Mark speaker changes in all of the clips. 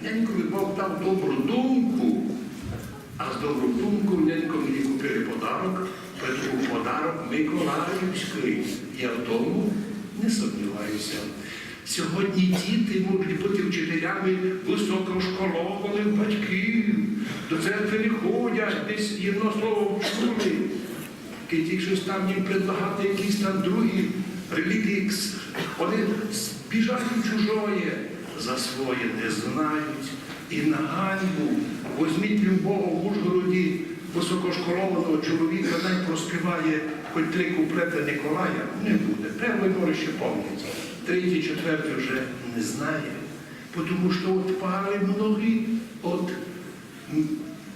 Speaker 1: Нянькові Бог дав добру думку, а з добру думку нянько мені купили подарок, Петру подарок Миколаївський. Я в тому не сумніваюся. Сьогодні діти можуть бути вчителями високошколованих батьків. До церкви не ходять, десь єдно слово чули. Ті, що там їм предлагати якісь там другі релігії, вони біжать у чужоє, за своє не знають. І на ганьбу возьміть любого в Ужгороді високошколованого чоловіка, най проспіває хоч 3 куплети Николая, не буде. Перший може ще пам'ятає, 3-й, 4-й вже не знає. Тому що отпали многі від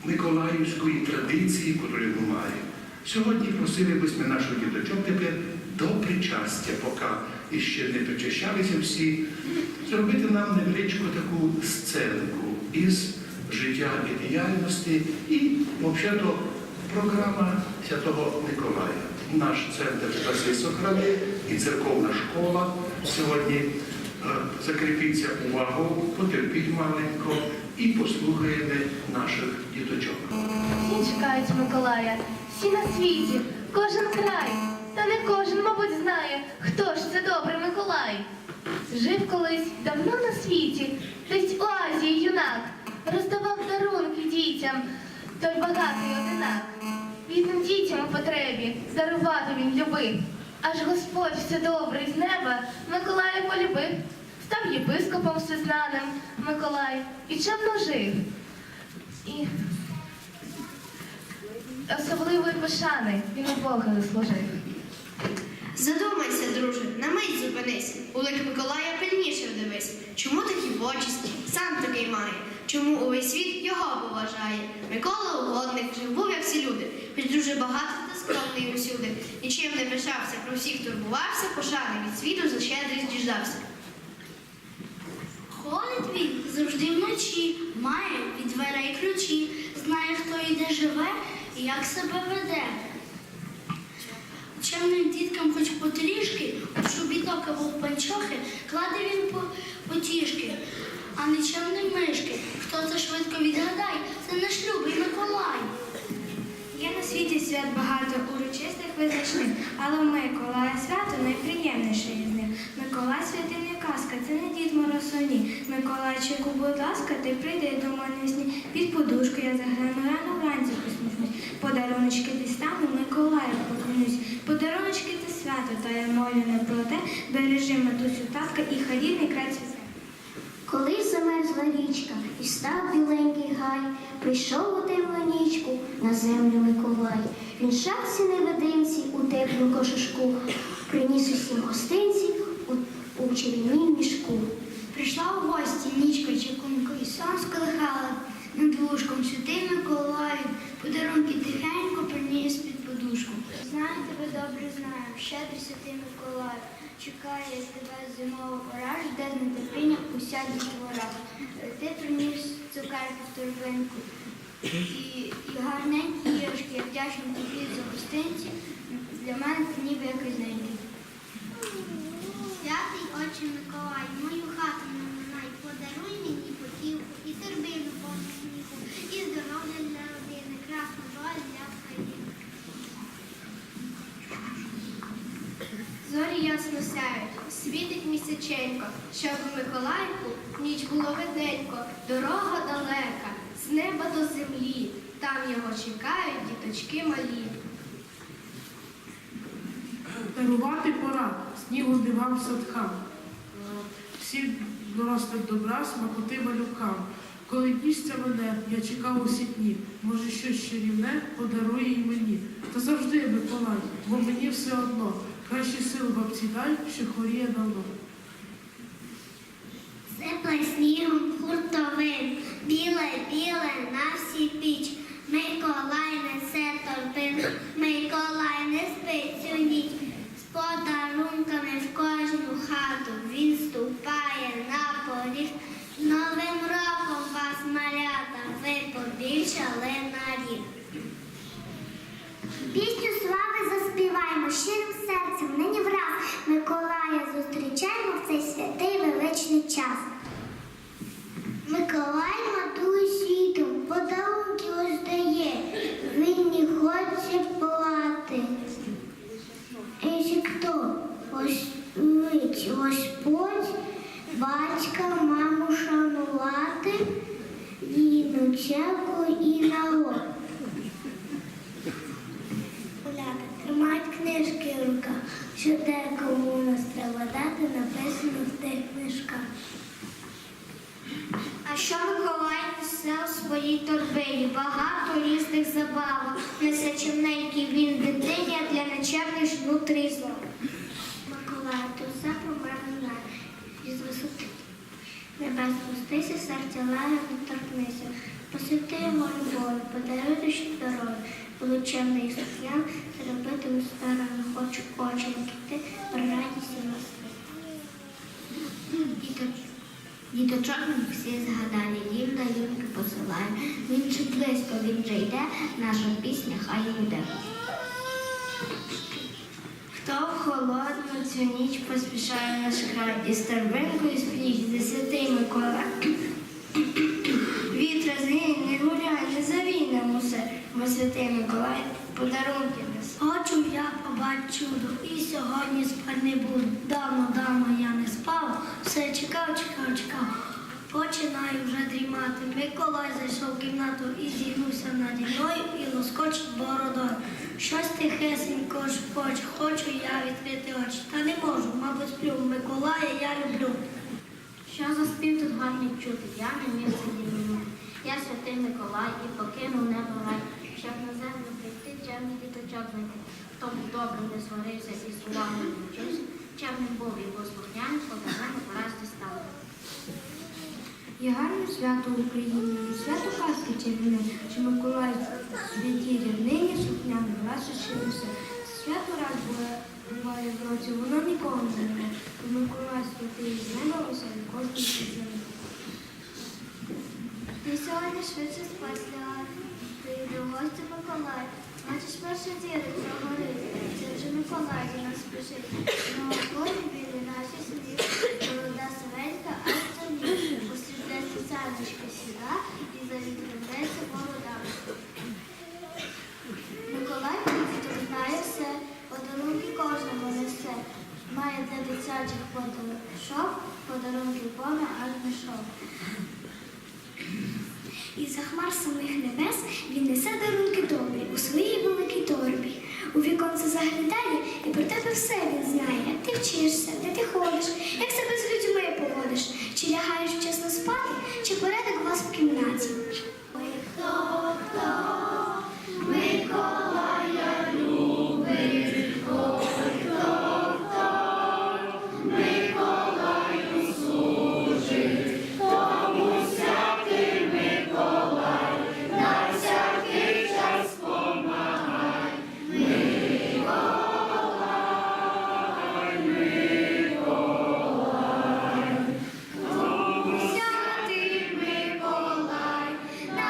Speaker 1: миколаївської традиції, яку ми маємо. Сьогодні просили би ми наших діточок тепер до причастя, поки іще не причащалися всі, зробити нам невеличку таку сценку із життя і діяльності і, взагалі, програма Святого Миколая. Наш центр Спаси Сохрани і церковна школа сьогодні закріпіться увагу, потерпіть маленько і послухаємо наших діточок.
Speaker 2: Всі чекають Миколая, всі на світі, кожен край. Та не кожен, мабуть, знає, хто ж це добрий Миколай. Жив колись давно на світі, десь у Азії юнак, роздавав дарунки дітям, той багатий одинак. Бідним дітям у потребі дарувати він любив. Аж Господь вседобрий з неба Миколая полюбив. Став єпископом всезнаним Миколай і чемно жив. І особливої пошани він у Бога заслужив.
Speaker 3: Задумайся, друже, на мить зупинись. У лик Миколая пильніше вдивись. Чому такі почесті? Сам такий має. Чому увесь світ його поважає? Микола угодник жив був, як всі люди. Хоч дуже багато та скромний усюди. Нічим не пишався, про всіх турбувався, пошани від світу за щедрість діждався.
Speaker 4: Ходить він завжди вночі, має від дверей ключі, знає, хто і де живе і як себе веде. Чемним діткам хоч потрішки, у чобіток або в панчохи, кладе він потішки, а не чемним мишки. Хто це швидко відгадай, це наш любий Миколай.
Speaker 5: Є на світі свят багато урочистих визначних, але в Миколая свято найприємніше із них. Миколай святий не казка, це не Дід Мороз ні. Миколайчику, будь ласка, ти прийди до мене сні. Під подушку я загляну, рано вранці посміхнусь. Подаруночки дістану, Миколаю поклонюсь. Подаруночки це свято, та я молю не про те. Бережи, матусю, татка і хай рідний край цвіте.
Speaker 6: Коли замерзла річка і став біленький гай, прийшов у темну нічку на землю Миколай. Він шався невидимці у теплу кошушку, приніс усім гостинці у чарівнім мішку.
Speaker 4: Прийшла у гості нічка чекунько і сон сколихала над вушком святий Миколаю, подарунки тихенько приніс під подушку. Знаю тебе добре, знаю, щедрий святий Миколаю, чекає тебе зимова пора, жде з нетерпінням уся дітвора. Ти приніс цукерки в торбинку і гарненькі іграшки, я вдячна тобі за гостинці, для мене ти ніби як різненький. Святий Отче Миколай, мою хату не минай, подаруй мені потівку і торбину повну сміху, і здоров'я для родини, красну долю для країни. Зорі ясно сяють, світить місяченько, щоб у Миколайку ніч було видненько, дорога далека, з неба до землі, там його чекають діточки малі.
Speaker 7: Дарувати пора, снігу дивам садкам. Всі дорослих добра, смакоти малюкам. Коли дністься мене, я чекав усі дні. Може, щось чарівне подарує й мені. Та завжди Миколай, бо мені все одно. Кращі сил бабці дай, що хворіє давно.
Speaker 4: Сипле снігом хуртовин, біле на всі піч. Миколай несе торбину, Миколай не спить цю ніч. З подарунками в кожну хату він ступає на поріг. Новим роком вас, малята, ви побільшали на рік.
Speaker 6: Пісню слави заспіваємо щирим серцем, нині враз Миколая зустрічаємо в цей святий величний час. Миколай
Speaker 4: ночевку і нагод. Поляки тримають книжки в руках, що декому у нас треба дати, написано в тих книжках.
Speaker 6: А що Миколай несе у своїй торбині? Багато різних забавок. Несе чимненький він дитині, а для нечемних жнуть різно.
Speaker 4: Миколай, ти все про мене знає. Із висоти небес спустися, серця лаги не торкнися. Посвяти його любові, подаруй душі здоров'я. Получемний сукнян, зробити у сторону, хочу очі накити, про радість і насти. Діточок ми всі згадали, їм на юнки посилає. Він же близько, він же йде, наша пісня хай буде.
Speaker 3: Хто в холодну цю ніч поспішає наш край, із торбинкою спліч, де святий Миколай. Вітра згинь, не гуляй, не завій нам усе, бо святий Миколай подарунки несе.
Speaker 4: Хочу я побачити чудо, і сьогодні спать не буду. Давно я не спав, все чекав. Починаю вже дрімати. Миколай зайшов в кімнату і зігнувся наді мною і лоскочить бородою. Щось тихесенько шпоче, хочу я відкрити очі. Та не можу, мабуть, сплю. Миколая я люблю.
Speaker 6: Що за спів тут гарний чути? Я не міг сидіти. Я святий Миколай і покинув небо рай, щоб на землю прийти, чемний діточок знайти. Хто був добрим, не сварився і з увагою не вчився, чемним був і був слухняний, подарунок гаразд став.
Speaker 5: Є гарне свято в Україні, свято казки чарівне, що Миколай святій рівнині, сукняний власне чинився. Свято раз буває в році, воно нікого не мене, бо Миколай святий з неба веселі кожній світлині.
Speaker 4: Ти сьогодні швидше спать лягай, прийде в гості Миколай. Бачиш, перша зіриця горить, це вже Миколай до нас спішить. На околі білі наші сидить, молода сивенька, аж темніше. Посвітлеться санечка сіда і завітринеться борода. Миколай діток знає все, подарунки кожному несе. Має для дитячих подушок, подарунки Бога аж мішок. Із-за хмар самих небес він несе дарунки добрі у своїй великій торбі. У віконце заглядає і про тебе все він знає. Як ти вчишся, де ти ходиш, як себе з людьми поводиш, чи лягаєш вчасно спати, чи порядок у вас в кімнаті. Ой, хто, Миколая любить, ой, хто, Миколаю служить, тому всякий Миколай, на всякий час помагай. Святий Миколай, на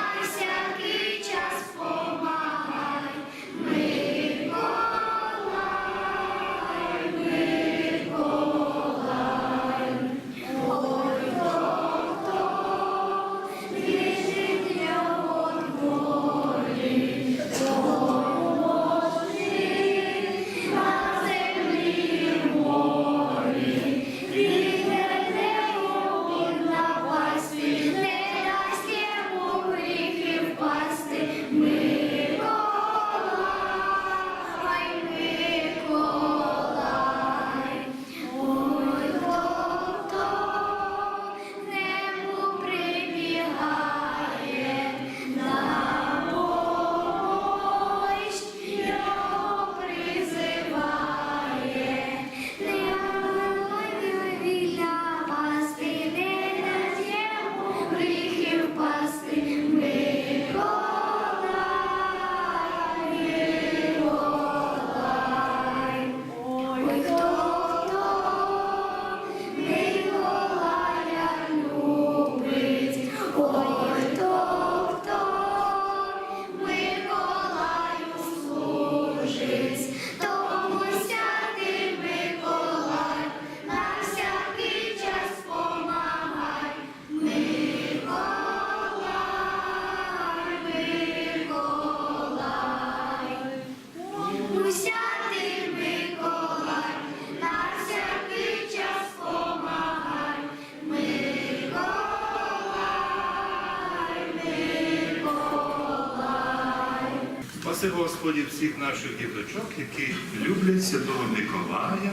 Speaker 8: спаси Господі всіх наших діточок, які люблять Святого Миколая,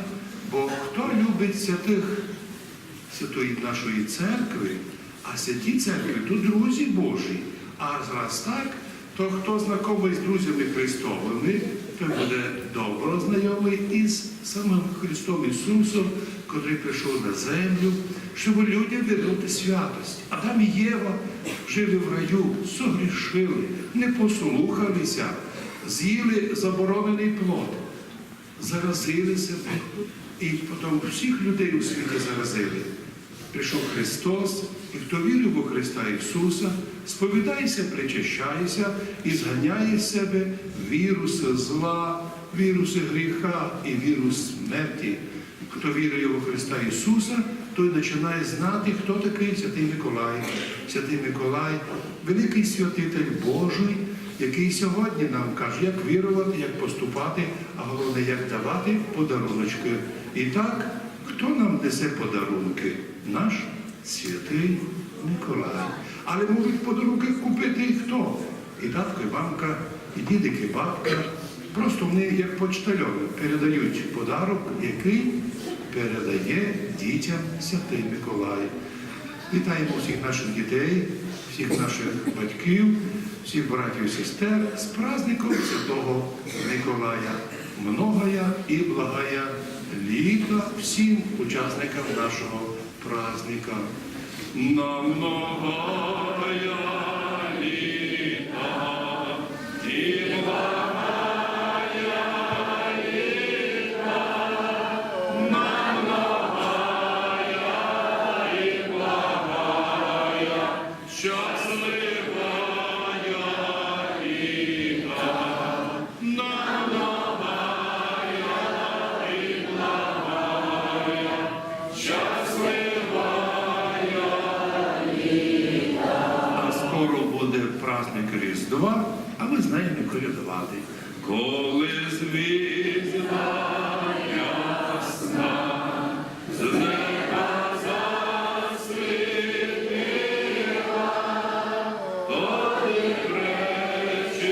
Speaker 8: бо хто любить святої нашої церкви, а святі церкви – то друзі Божі. А раз так, то хто знайомий з друзями Христовими, той буде добре знайомий із самим Христом Ісусом, котрий прийшов на землю, щоб людям вернути святость. Адам і Єва жили в раю, согрішили, не послухалися, з'їли заборонений плод, заразили себе. І потім всіх людей у світі заразили. Прийшов Христос, і хто вірив у Христа Ісуса, сповідається, причащається і зганяє з себе віруси зла, віруси гріха і вірус смерті. Хто вірує у Христа Ісуса, той починає знати, хто такий Святий Миколай. Святий Миколай – великий святитель Божий, який сьогодні нам каже, як вірувати, як поступати, а головне, як давати подаруночки. І так, хто нам несе подарунки? Наш Святий Миколай. Але можуть подарунки купити і хто? І татко, і мамка, і дідик, і бабка. Просто вони, як почтальони, передають подарунок, який передає дітям Святий Миколай. Вітаємо всіх наших дітей, всіх наших батьків, всіх братів і сестер з праздником Святого Миколая. Многая і благая літа всім учасникам нашого праздника. На многая літа і благая літа, на многая і благая, щасливая літа, на многая і благая, щасливая. Скоро буде праздник Різдва, а ми знаємо колядувати. Коли звізда ясна, з неба засвітила, тоді пречистая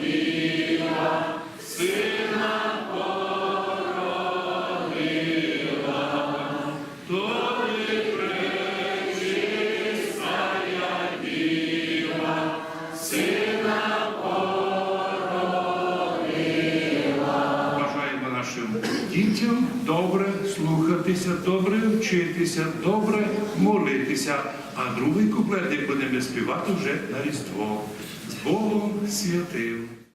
Speaker 8: діва сина породила, тоді дітям добре слухатися, добре вчитися, добре молитися, а другий куплет будемо співати вже на Різдво. З Богом святим.